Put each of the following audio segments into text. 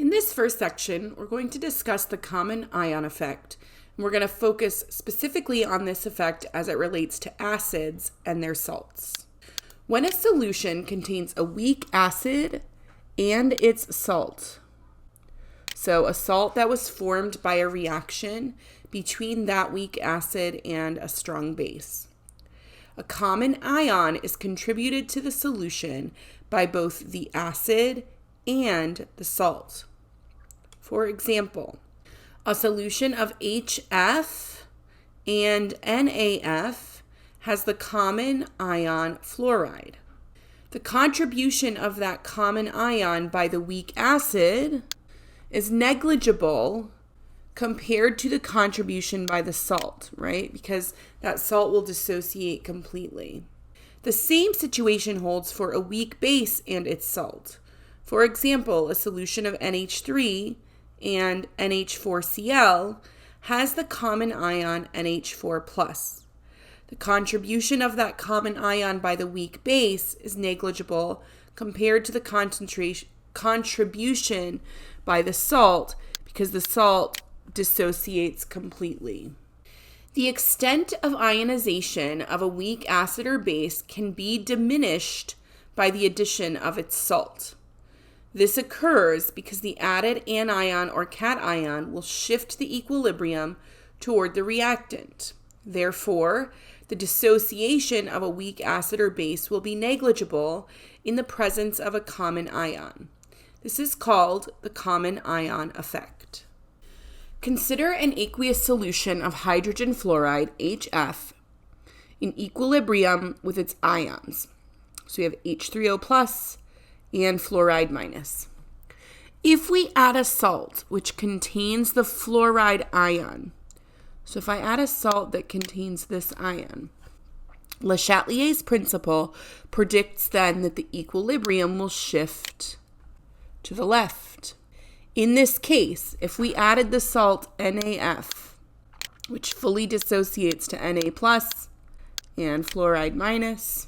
In this first section, we're going to discuss the common ion effect. And we're going to focus specifically on this effect as it relates to acids and their salts. When a solution contains a weak acid and its salt, so a salt that was formed by a reaction between that weak acid and a strong base, a common ion is contributed to the solution by both the acid and the salt. For example, a solution of HF and NaF has the common ion fluoride. The contribution of that common ion by the weak acid is negligible compared to the contribution by the salt, right? Because that salt will dissociate completely. The same situation holds for a weak base and its salt. For example, a solution of NH3 and NH4Cl has the common ion NH4+. The contribution of that common ion by the weak base is negligible compared to the contribution by the salt because the salt dissociates completely. The extent of ionization of a weak acid or base can be diminished by the addition of its salt. This occurs because the added anion or cation will shift the equilibrium toward the reactant. Therefore, the dissociation of a weak acid or base will be negligible in the presence of a common ion. This is called the common ion effect. Consider an aqueous solution of hydrogen fluoride, HF, in equilibrium with its ions. So we have H3O+ and fluoride minus. If we add a salt which contains the fluoride ion, so if I add a salt that contains this ion, Le Chatelier's principle predicts then that the equilibrium will shift to the left. In this case, if we added the salt NaF, which fully dissociates to Na+ and fluoride minus,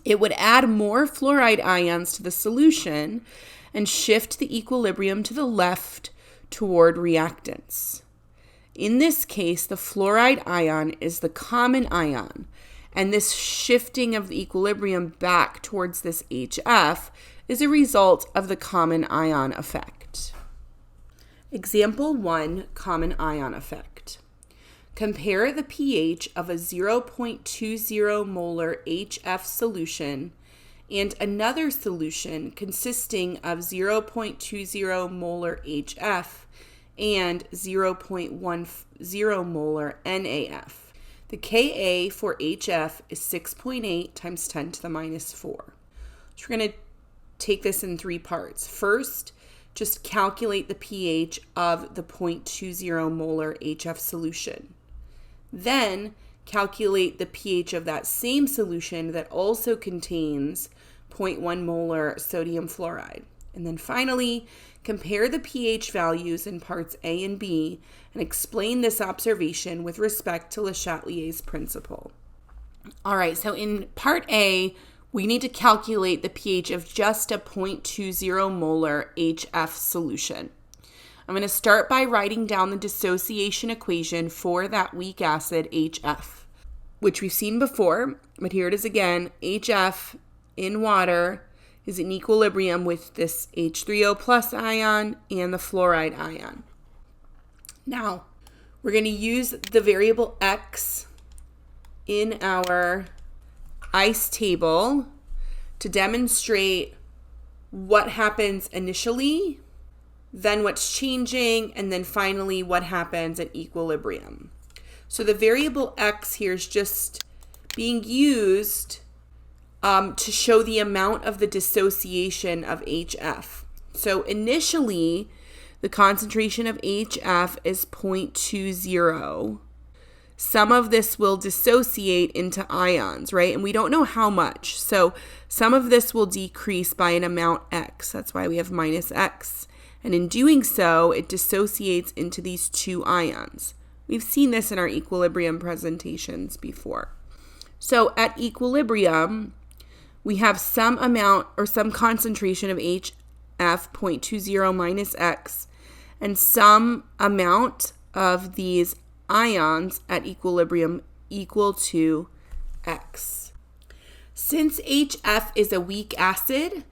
it would add more fluoride ions to the solution and shift the equilibrium to the left toward reactants. In this case, the fluoride ion is the common ion, and this shifting of the equilibrium back towards this HF is a result of the common ion effect. Example 1, common ion effect. Compare the pH of a 0.20 molar HF solution and another solution consisting of 0.20 molar HF and 0.10 molar NaF. The Ka for HF is 6.8 times 10 to the minus 4. So we're going to take this in 3 parts. First, just calculate the pH of the 0.20 molar HF solution. Then, calculate the pH of that same solution that also contains 0.1 molar sodium fluoride. And then finally, compare the pH values in parts A and B and explain this observation with respect to Le Chatelier's principle. All right, so in part A, we need to calculate the pH of just a 0.20 molar HF solution. I'm going to start by writing down the dissociation equation for that weak acid HF, which we've seen before, but here it is again. HF in water is in equilibrium with this H3O+ ion and the fluoride ion. Now, we're going to use the variable X in our ICE table to demonstrate what happens initially, then what's changing, and then finally what happens at equilibrium. So the variable X here is just being used to show the amount of the dissociation of HF. So initially, the concentration of HF is 0.20. Some of this will dissociate into ions, right? And we don't know how much. So some of this will decrease by an amount X. That's why we have minus X. And in doing so, it dissociates into these 2 ions. We've seen this in our equilibrium presentations before. So at equilibrium, we have some amount or some concentration of HF F 0.20 minus X, and some amount of these ions at equilibrium equal to X. Since HF is a weak acid,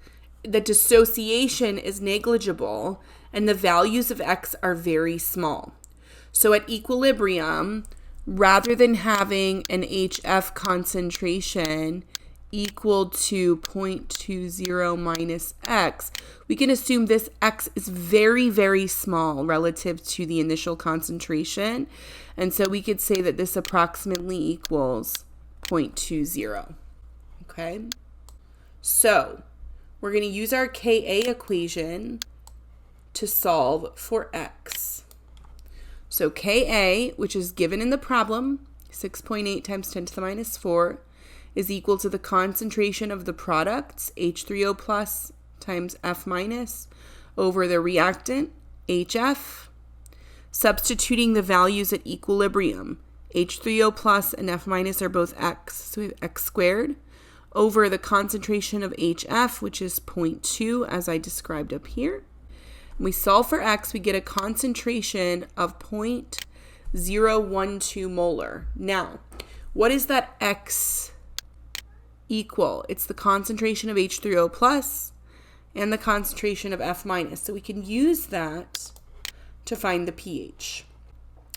the dissociation is negligible and the values of X are very small. So at equilibrium, rather than having an HF concentration equal to 0.20 minus X, we can assume this X is very, very small relative to the initial concentration. And so we could say that this approximately equals 0.20. Okay? So we're going to use our Ka equation to solve for X. So Ka, which is given in the problem, 6.8 times 10 to the minus 4, is equal to the concentration of the products, H3O plus times F minus, over the reactant, HF. Substituting the values at equilibrium, H3O plus and F minus are both X, so we have X squared, over the concentration of HF, which is 0.2, as I described up here. When we solve for X, we get a concentration of 0.012 molar. Now, what is that X equal? It's the concentration of H3O plus and the concentration of F minus. So we can use that to find the pH.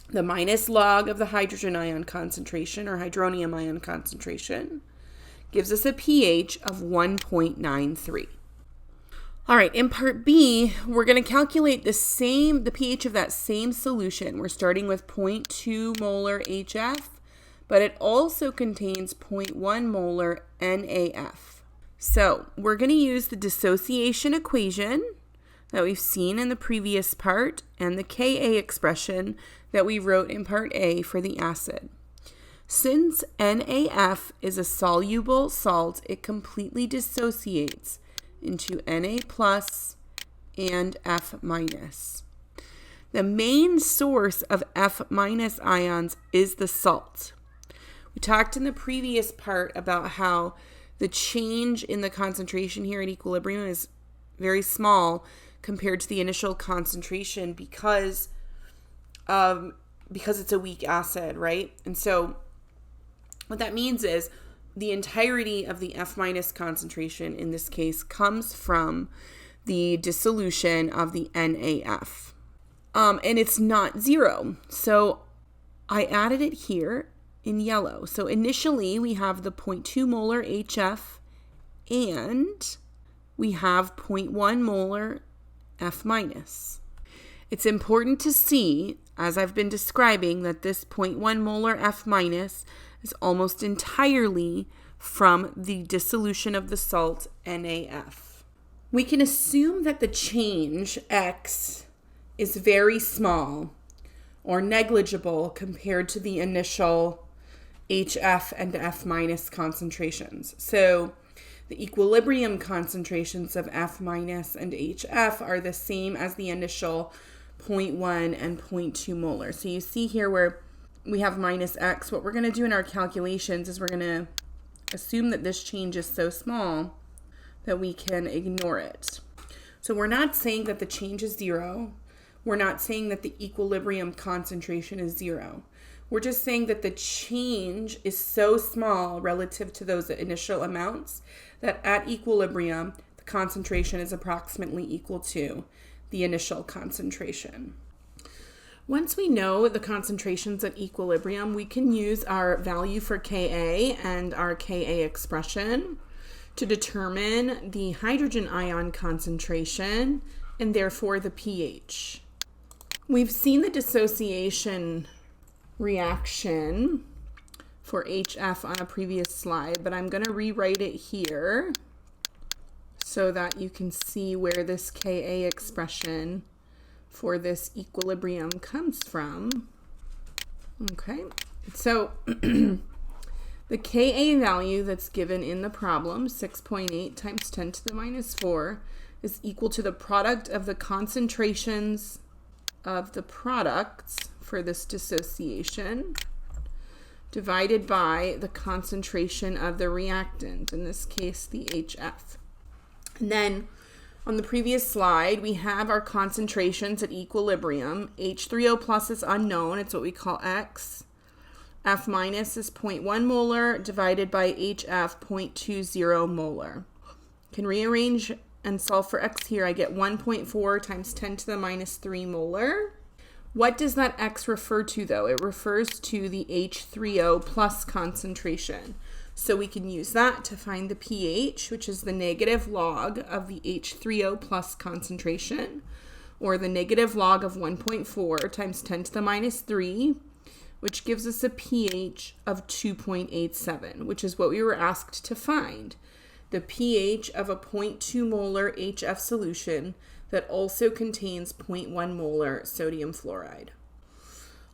The minus log of the hydrogen ion concentration or hydronium ion concentration gives us a pH of 1.93. All right, in part B, we're going to calculate the pH of that same solution. We're starting with 0.2 molar HF, but it also contains 0.1 molar NaF. So we're going to use the dissociation equation that we've seen in the previous part and the Ka expression that we wrote in part A for the acid. Since NaF is a soluble salt, it completely dissociates into Na plus and F minus. The main source of F minus ions is the salt. We talked in the previous part about how the change in the concentration here at equilibrium is very small compared to the initial concentration because it's a weak acid, right? And so what that means is the entirety of the F minus concentration in this case comes from the dissolution of the NaF. And it's not zero. So I added it here in yellow. So initially we have the 0.2 molar HF and we have 0.1 molar F minus. It's important to see, as I've been describing, that this 0.1 molar F minus is almost entirely from the dissolution of the salt NaF. We can assume that the change X is very small or negligible compared to the initial HF and F minus concentrations. So the equilibrium concentrations of F minus and HF are the same as the initial 0.1 and 0.2 molar. So you see here where we have minus X. What we're going to do in our calculations is we're going to assume that this change is so small that we can ignore it. So we're not saying that the change is zero. We're not saying that the equilibrium concentration is zero. We're just saying that the change is so small relative to those initial amounts that at equilibrium, the concentration is approximately equal to the initial concentration. Once we know the concentrations at equilibrium, we can use our value for Ka and our Ka expression to determine the hydrogen ion concentration and therefore the pH. We've seen the dissociation reaction for HF on a previous slide, but I'm going to rewrite it here so that you can see where this Ka expression for this equilibrium comes from. Okay, so the Ka value that's given in the problem, 6.8 times 10 to the minus 4, is equal to the product of the concentrations of the products for this dissociation divided by the concentration of the reactant, in this case the HF. And then On the previous slide, we have our concentrations at equilibrium. H3O plus is unknown. It's what we call X. F minus is 0.1 molar divided by HF 0.20 molar. Can rearrange and solve for X here. I get 1.4 times 10 to the minus 3 molar. What does that X refer to, though? It refers to the H3O plus concentration. So we can use that to find the pH, which is the negative log of the H3O plus concentration, or the negative log of 1.4 times 10 to the minus 3, which gives us a pH of 2.87, which is what we were asked to find. The pH of a 0.2 molar HF solution that also contains 0.1 molar sodium fluoride.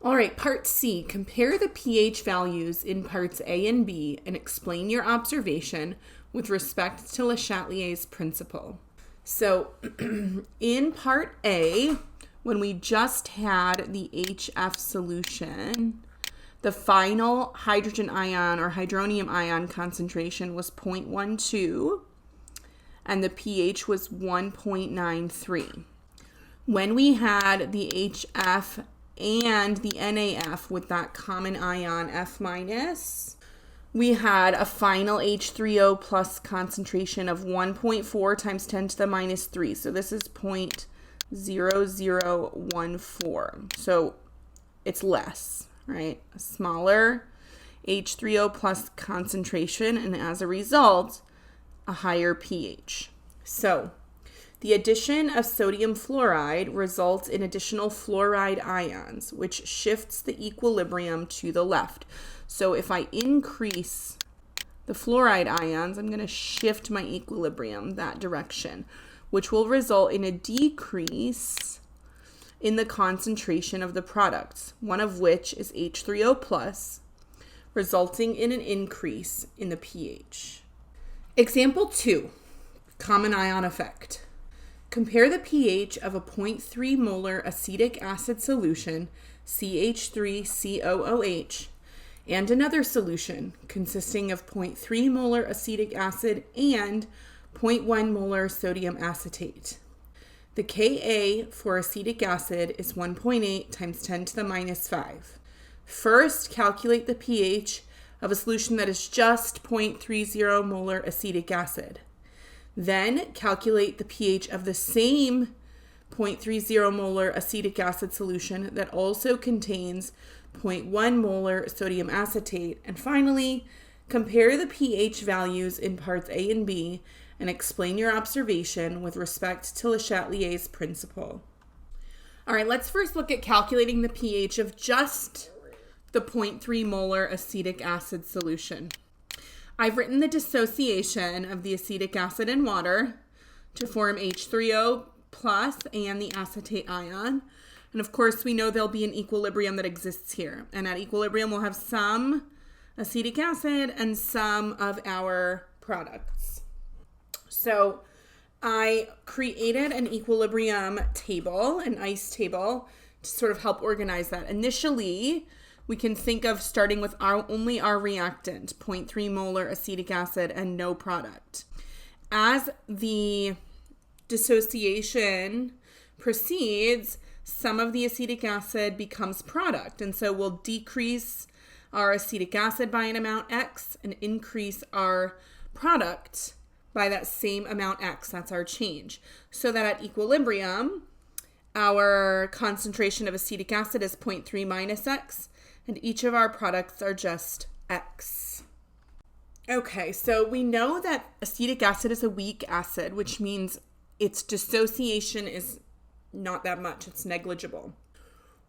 All right, part C, compare the pH values in parts A and B and explain your observation with respect to Le Chatelier's principle. So in part A, when we just had the HF solution, the final hydrogen ion or hydronium ion concentration was 0.12 and the pH was 1.93. When we had the HF and the NaF with that common ion F minus, we had a final H3O plus concentration of 1.4 times 10 to the minus 3. So this is 0.0014. So it's less, right? A smaller H3O plus concentration, and as a result, a higher pH. So the addition of sodium fluoride results in additional fluoride ions, which shifts the equilibrium to the left. So if I increase the fluoride ions, I'm going to shift my equilibrium that direction, which will result in a decrease in the concentration of the products, one of which is H3O plus, resulting in an increase in the pH. Example 2, common ion effect. Compare the pH of a 0.3 molar acetic acid solution, CH3COOH, and another solution consisting of 0.3 molar acetic acid and 0.1 molar sodium acetate. The Ka for acetic acid is 1.8 times 10 to the minus 5. First, calculate the pH of a solution that is just 0.30 molar acetic acid. Then calculate the pH of the same 0.30 molar acetic acid solution that also contains 0.1 molar sodium acetate. And finally, compare the pH values in parts A and B and explain your observation with respect to Le Chatelier's principle. All right, let's first look at calculating the pH of just the 0.3 molar acetic acid solution. I've written the dissociation of the acetic acid and water to form H3O plus and the acetate ion. And of course, we know there'll be an equilibrium that exists here. And at equilibrium, we'll have some acetic acid and some of our products. So I created an equilibrium table, an ICE table, to sort of help organize that. Initially, we can think of starting with only our reactant, 0.3 molar acetic acid and no product. As the dissociation proceeds, some of the acetic acid becomes product. And so we'll decrease our acetic acid by an amount X and increase our product by that same amount X. That's our change. So that at equilibrium, our concentration of acetic acid is 0.3 minus X, and each of our products are just X. Okay, so we know that acetic acid is a weak acid, which means its dissociation is not that much. It's negligible.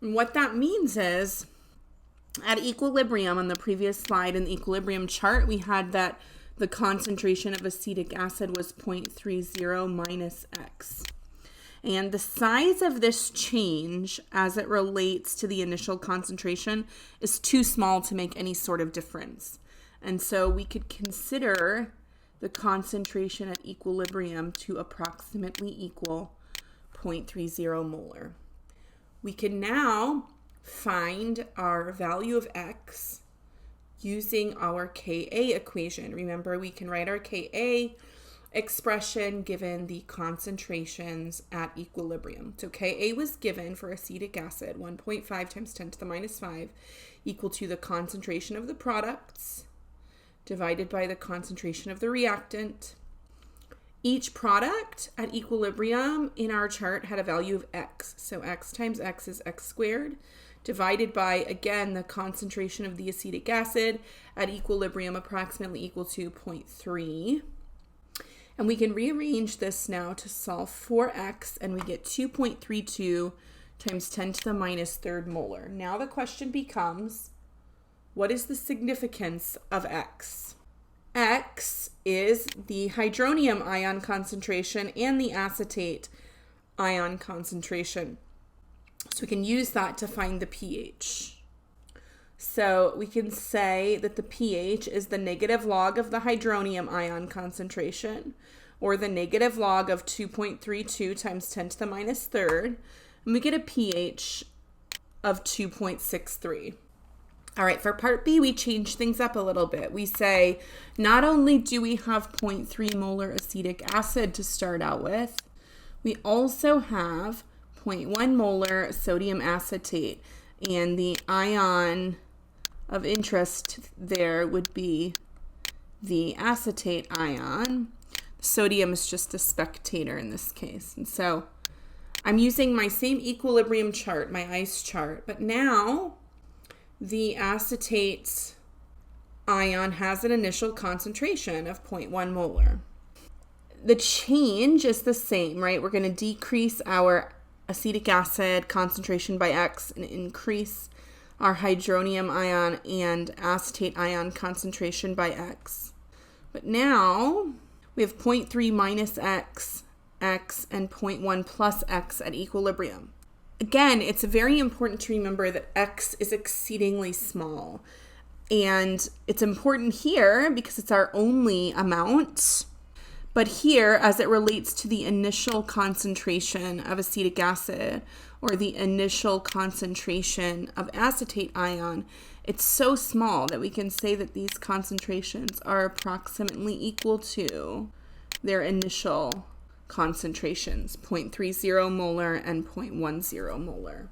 And what that means is, at equilibrium, on the previous slide in the equilibrium chart, we had that the concentration of acetic acid was 0.30 minus X. And the size of this change as it relates to the initial concentration is too small to make any sort of difference. And so we could consider the concentration at equilibrium to approximately equal 0.30 molar. We can now find our value of X using our Ka equation. Remember, we can write our Ka expression given the concentrations at equilibrium. So Ka was given for acetic acid, 1.5 times 10 to the minus 5, equal to the concentration of the products divided by the concentration of the reactant. Each product at equilibrium in our chart had a value of x. So x times x is x squared, divided by, again, the concentration of the acetic acid at equilibrium, approximately equal to 0.3. And we can rearrange this now to solve for x, and we get 2.32 times 10 to the minus third molar. Now the question becomes, what is the significance of x? X is the hydronium ion concentration and the acetate ion concentration. So we can use that to find the pH. So we can say that the pH is the negative log of the hydronium ion concentration, or the negative log of 2.32 times 10 to the minus third, and we get a pH of 2.63. All right, for part B, we change things up a little bit. We say not only do we have 0.3 molar acetic acid to start out with, we also have 0.1 molar sodium acetate, and the ion of interest there would be the acetate ion. Sodium is just a spectator in this case. And so I'm using my same equilibrium chart, my ice chart, but now the acetate ion has an initial concentration of 0.1 molar. The change is the same, right? We're going to decrease our acetic acid concentration by x and increase our hydronium ion and acetate ion concentration by x. But now we have 0.3 minus x, and 0.1 plus x at equilibrium. Again, it's very important to remember that x is exceedingly small. And it's important here because it's our only amount. But here, as it relates to the initial concentration of acetic acid or the initial concentration of acetate ion, it's so small that we can say that these concentrations are approximately equal to their initial concentrations, 0.30 molar and 0.10 molar.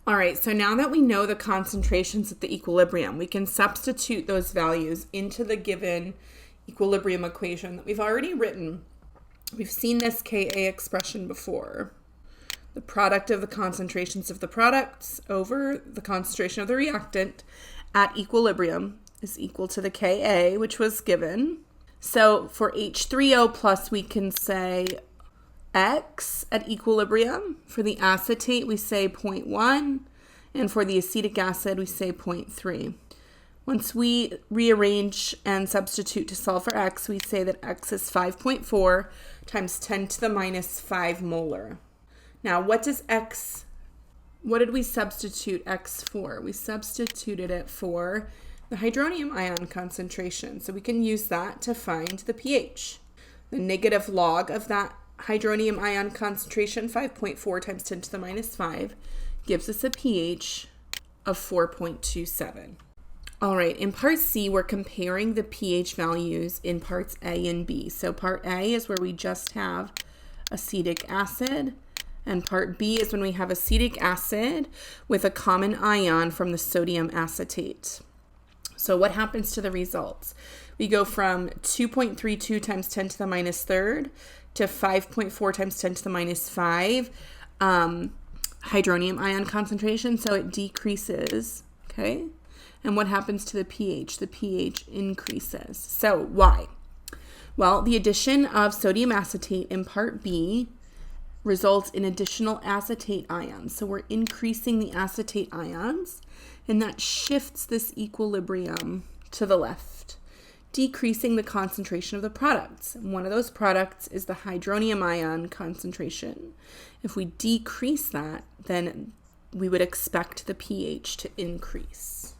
All right, so now that we know the concentrations at the equilibrium, we can substitute those values into the given equilibrium equation that we've already written. We've seen this Ka expression before. The product of the concentrations of the products over the concentration of the reactant at equilibrium is equal to the Ka, which was given. So for H3O plus, we can say X at equilibrium. For the acetate, we say 0.1. And for the acetic acid, we say 0.3. Once we rearrange and substitute to solve for X, we say that X is 5.4 times 10 to the minus 5 molar. Now, what did we substitute X for? We substituted it for the hydronium ion concentration. So we can use that to find the pH. The negative log of that hydronium ion concentration, 5.4 times 10 to the minus 5, gives us a pH of 4.27. All right, in part C, we're comparing the pH values in parts A and B. So part A is where we just have acetic acid, and part B is when we have acetic acid with a common ion from the sodium acetate. So what happens to the results? We go from 2.32 times 10 to the minus third to 5.4 times 10 to the minus 5 hydronium ion concentration. So it decreases, okay? And what happens to the pH? The pH increases. So why? Well, the addition of sodium acetate in part B results in additional acetate ions. So we're increasing the acetate ions, and that shifts this equilibrium to the left, decreasing the concentration of the products. And one of those products is the hydronium ion concentration. If we decrease that, then we would expect the pH to increase.